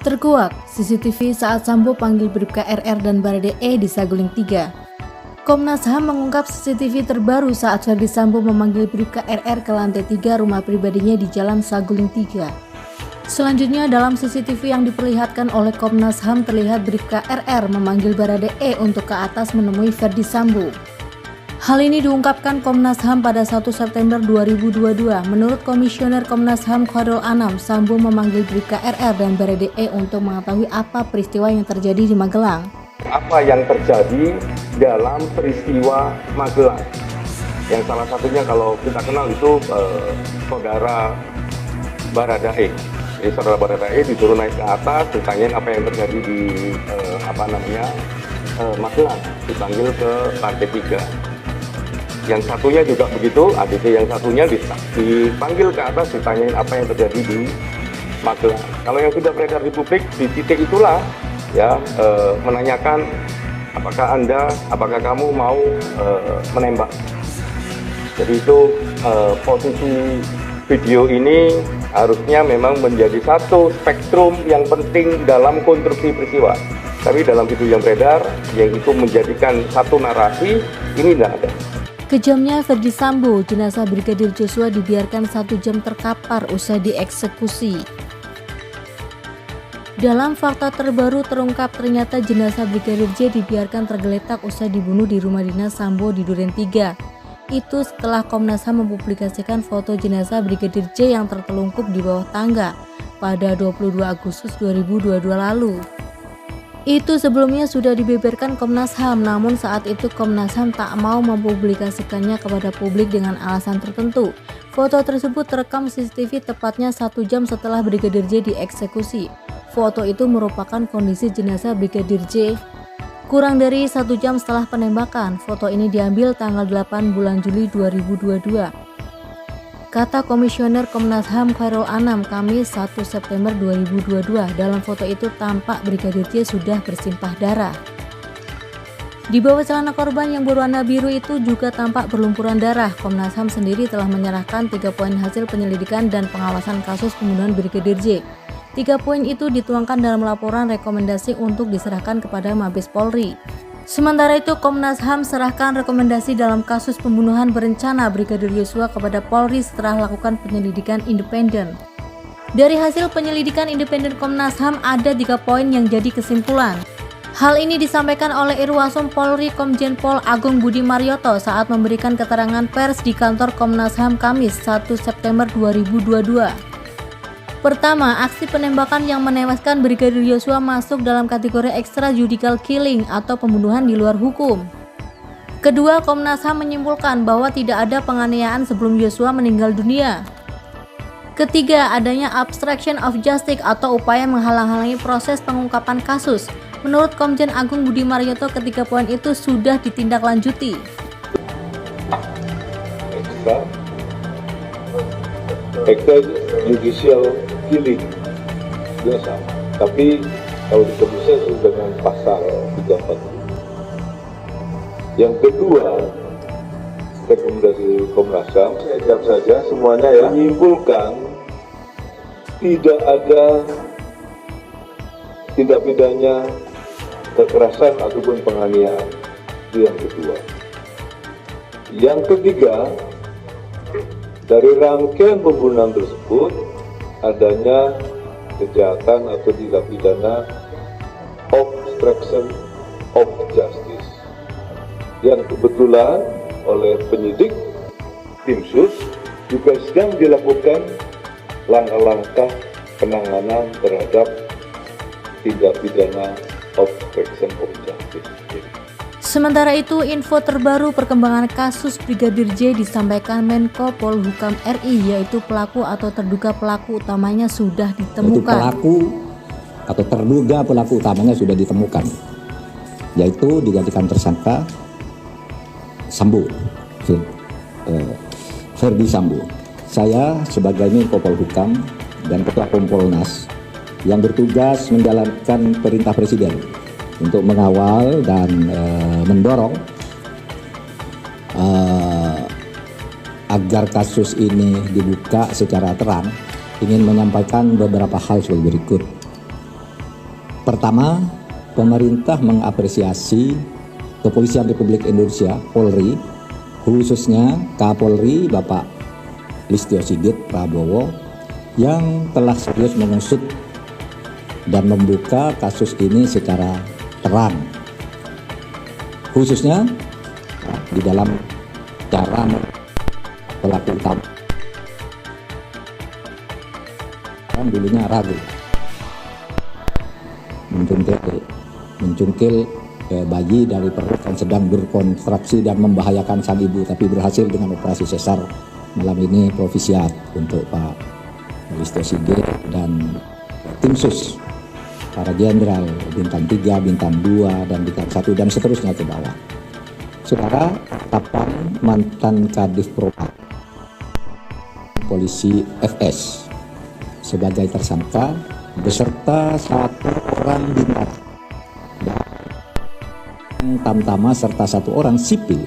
Terkuak, CCTV saat Sambo panggil Bribka RR dan Barade E di Saguling 3. Komnas HAM mengungkap CCTV terbaru saat Ferdi Sambo memanggil Bribka RR ke lantai 3 rumah pribadinya di Jalan Saguling 3. Selanjutnya dalam CCTV yang diperlihatkan oleh Komnas HAM terlihat Bribka RR memanggil Barade E untuk ke atas menemui Ferdi Sambo. Hal ini diungkapkan Komnas HAM pada 1 September 2022. Menurut Komisioner Komnas HAM Khairul Anam, Sambo memanggil Bribka RR dan Barade E untuk mengetahui apa peristiwa yang terjadi di Magelang. Apa yang terjadi dalam peristiwa Magelang? Yang salah satunya kalau kita kenal itu saudara Baradae. Jadi saudara Baradae disuruh naik ke atas, ditanyain apa yang terjadi di Magelang, dipanggil ke lantai 3. Yang satunya juga begitu, ADC yang satunya dipanggil ke atas, ditanyain apa yang terjadi di Magelang. Kalau yang sudah beredar di publik, di titik itulah ya menanyakan apakah kamu mau menembak. Jadi itu posisi video ini harusnya memang menjadi satu spektrum yang penting dalam konstruksi peristiwa. Tapi dalam video yang beredar, yang itu menjadikan satu narasi, ini tidak ada. Kejamnya Ferdi Sambo, jenazah Brigadir Joshua dibiarkan 1 jam terkapar usai dieksekusi. Dalam fakta terbaru terungkap ternyata jenazah Brigadir J dibiarkan tergeletak usai dibunuh di rumah dinas Sambo di Duren 3. Itu setelah Komnas HAM mempublikasikan foto jenazah Brigadir J yang tertelungkup di bawah tangga pada 22 Agustus 2022 lalu. Itu sebelumnya sudah dibeberkan Komnas HAM, namun saat itu Komnas HAM tak mau mempublikasikannya kepada publik dengan alasan tertentu. Foto tersebut terekam CCTV tepatnya 1 jam setelah Brigadir J dieksekusi. Foto itu merupakan kondisi jenazah Brigadir J kurang dari 1 jam setelah penembakan. Foto ini diambil tanggal 8 bulan Juli 2022. Kata Komisioner Komnas HAM Khairul Anam, Kamis 1 September 2022, dalam foto itu tampak Brigadir J sudah bersimpah darah. Di bawah celana korban yang berwarna biru itu juga tampak berlumpuran darah. Komnas HAM sendiri telah menyerahkan 3 poin hasil penyelidikan dan pengawasan kasus pembunuhan Brigadir J. 3 poin itu dituangkan dalam laporan rekomendasi untuk diserahkan kepada Mabes Polri. Sementara itu, Komnas HAM serahkan rekomendasi dalam kasus pembunuhan berencana Brigadir Joshua kepada Polri setelah lakukan penyelidikan independen. Dari hasil penyelidikan independen Komnas HAM ada 3 poin yang jadi kesimpulan. Hal ini disampaikan oleh Irwasum Polri Komjen Pol Agung Budi Marioto saat memberikan keterangan pers di kantor Komnas HAM Kamis 1 September 2022. Pertama, aksi penembakan yang menewaskan Brigadir Joshua masuk dalam kategori extrajudicial killing atau pembunuhan di luar hukum. Kedua, Komnas HAM menyimpulkan bahwa tidak ada penganiayaan sebelum Joshua meninggal dunia. Ketiga, adanya obstruction of justice atau upaya menghalang-halangi proses pengungkapan kasus. Menurut Komjen Agung Budi Marioto, ketiga poin itu sudah ditindaklanjuti. Extrajudicial killing biasa, tapi kalau dikombinasi dengan pasal 34. Yang kedua, rekomendasi Komnas HAM saya saja semuanya ya menyimpulkan tidak ada tindak pidana kekerasan ataupun penganiayaan. Itu yang kedua. Yang ketiga, dari rangkaian pembunuhan tersebut adanya kejahatan atau tindak pidana obstruction of justice yang kebetulan oleh penyidik tim sus juga sedang dilakukan langkah-langkah penanganan terhadap tindak pidana obstruction of justice. Sementara itu, info terbaru perkembangan kasus Brigadir J disampaikan Menko Polhukam RI, yaitu pelaku atau terduga pelaku utamanya sudah ditemukan. Pelaku atau terduga pelaku utamanya sudah ditemukan, yaitu dijadikan tersangka Sambo, Ferdi Sambo. Saya sebagai Menko Polhukam dan Ketua Kompolnas yang bertugas menjalankan perintah Presiden untuk mengawal dan mendorong agar kasus ini dibuka secara terang, ingin menyampaikan beberapa hal sebagai berikut. Pertama, pemerintah mengapresiasi Kepolisian Republik Indonesia, Polri, khususnya Kapolri Bapak Listio Sigit Prabowo yang telah serius mengusut dan membuka kasus ini secara terang, khususnya di dalam cara pelaku utama yang dulunya ragu mencungkil bayi dari perut yang sedang berkontraksi dan membahayakan sang ibu, tapi berhasil dengan operasi sesar. Malam ini provisiat untuk Pak Listio Sigit dan tim sus, para jenderal bintang 3, bintang 2, dan bintang 1 dan seterusnya ke bawah. Saudara, kapan mantan Kadif Propam Polisi FS sebagai tersangka beserta 1 orang bintang dan tamtama serta 1 orang sipil